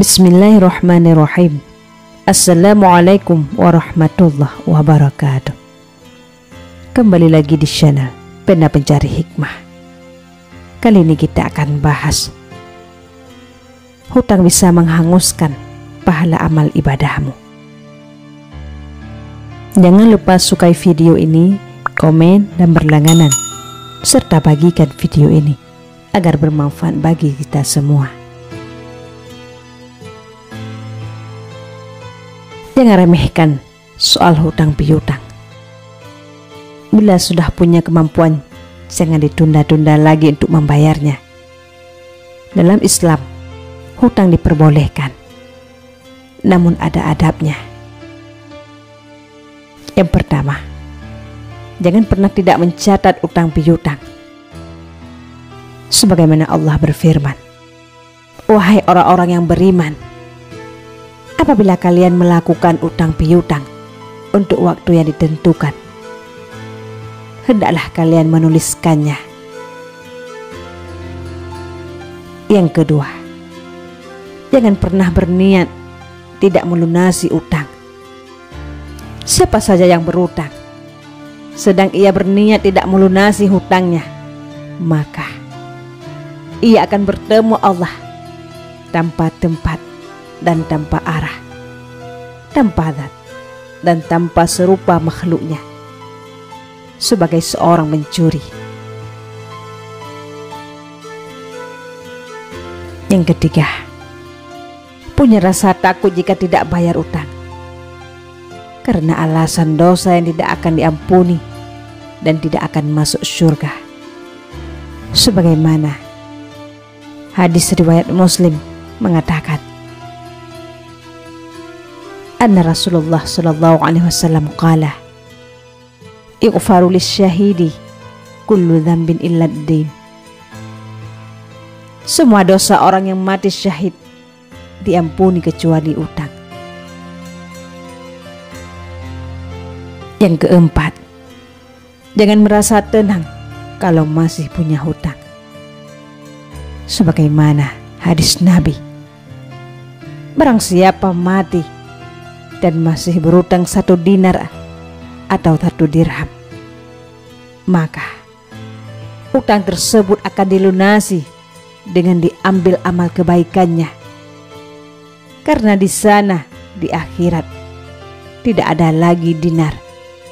Bismillahirrahmanirrahim. Assalamualaikum warahmatullahi wabarakatuh. Kembali lagi di channel Pena Pencari Hikmah. Kali ini kita akan bahas hutang bisa menghanguskan pahala amal ibadahmu. Jangan lupa sukai video ini, komen dan berlangganan, serta bagikan video ini agar bermanfaat bagi kita semua. Jangan remehkan soal hutang piutang. Bila sudah punya kemampuan, jangan ditunda-tunda lagi untuk membayarnya. Dalam Islam, hutang diperbolehkan, namun ada adabnya. Yang pertama, jangan pernah tidak mencatat utang piutang. Sebagaimana Allah berfirman, "Wahai orang-orang yang beriman, apabila kalian melakukan utang piutang untuk waktu yang ditentukan, hendaklah kalian menuliskannya." Yang kedua, jangan pernah berniat tidak melunasi utang. Siapa saja yang berutang, sedang ia berniat tidak melunasi hutangnya, maka ia akan bertemu Allah tanpa tempat dan tanpa arah, tanpa zat dan tanpa serupa makhluknya, sebagai seorang pencuri. Yang ketiga, punya rasa takut jika tidak bayar utang, karena alasan dosa yang tidak akan diampuni dan tidak akan masuk surga. Sebagaimana hadis riwayat Muslim mengatakan, anna Rasulullah sallallahu alaihi wasallam qala, ighfaru lisyahidi kullu dzambin illa ad-din. Semua dosa orang yang mati syahid diampuni kecuali utang. Yang keempat, jangan merasa tenang kalau masih punya hutang. Sebagaimana hadis Nabi, barang siapa mati dan masih berutang 1 dinar atau 1 dirham, maka utang tersebut akan dilunasi dengan diambil amal kebaikannya, karena di sana di akhirat tidak ada lagi dinar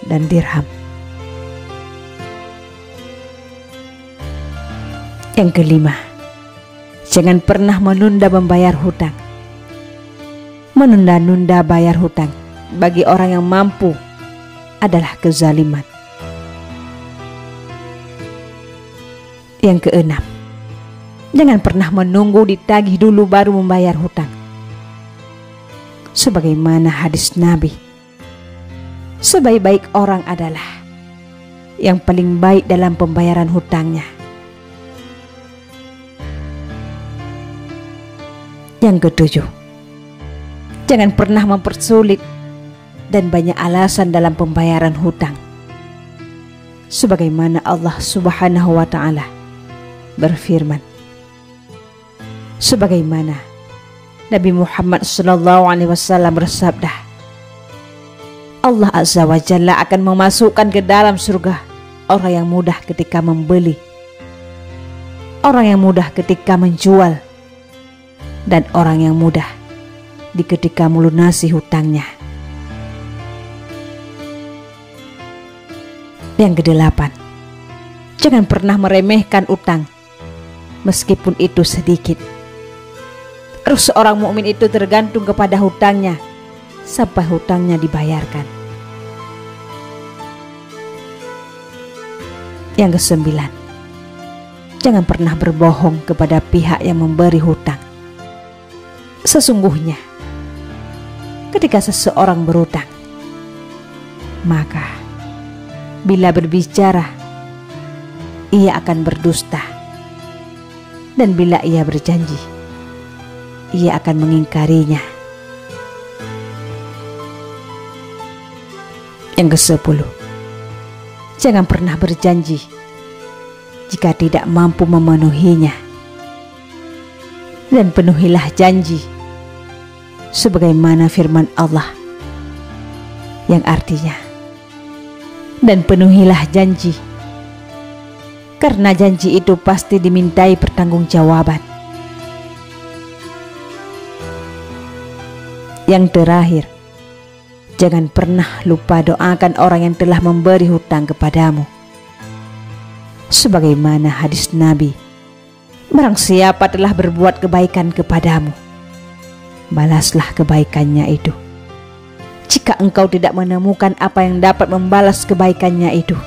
dan dirham. Yang kelima, jangan pernah menunda membayar hutang. Menunda-nunda bayar hutang bagi orang yang mampu adalah kezaliman. Yang keenam, jangan pernah menunggu ditagih dulu baru membayar hutang. Sebagaimana hadis Nabi, sebaik-baik orang adalah yang paling baik dalam pembayaran hutangnya. Yang ketujuh, jangan pernah mempersulit dan banyak alasan dalam pembayaran hutang. Sebagaimana Allah Subhanahu wa Ta'ala berfirman, sebagaimana Nabi Muhammad sallallahu alaihi wasallam bersabda, Allah Azza wa Jalla akan memasukkan ke dalam surga orang yang mudah ketika membeli, orang yang mudah ketika menjual, dan orang yang mudah di ketika melunasi hutangnya. Yang kedelapan, jangan pernah meremehkan utang meskipun itu sedikit. Seorang mukmin itu tergantung kepada hutangnya sampai hutangnya dibayarkan. Yang kesembilan, jangan pernah berbohong kepada pihak yang memberi hutang. Sesungguhnya ketika seseorang berutang, maka bila berbicara ia akan berdusta, dan bila ia berjanji ia akan mengingkarinya. Yang ke-10, jangan pernah berjanji jika tidak mampu memenuhinya, dan penuhilah janji sebagaimana firman Allah yang artinya, dan penuhilah janji, karena janji itu pasti dimintai pertanggungjawaban. Yang terakhir, jangan pernah lupa doakan orang yang telah memberi hutang kepadamu. Sebagaimana hadis Nabi, barang siapa telah berbuat kebaikan kepadamu, balaslah kebaikannya itu. Jika engkau tidak menemukan apa yang dapat membalas kebaikannya itu,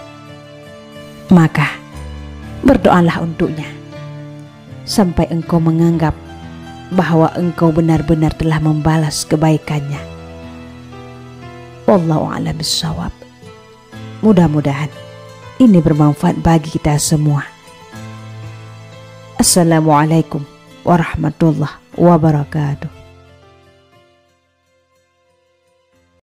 maka berdoalah untuknya sampai engkau menganggap bahwa engkau benar-benar telah membalas kebaikannya. Wallahu a'lam bishawab. Mudah-mudahan ini bermanfaat bagi kita semua. Assalamualaikum warahmatullahi wabarakatuh.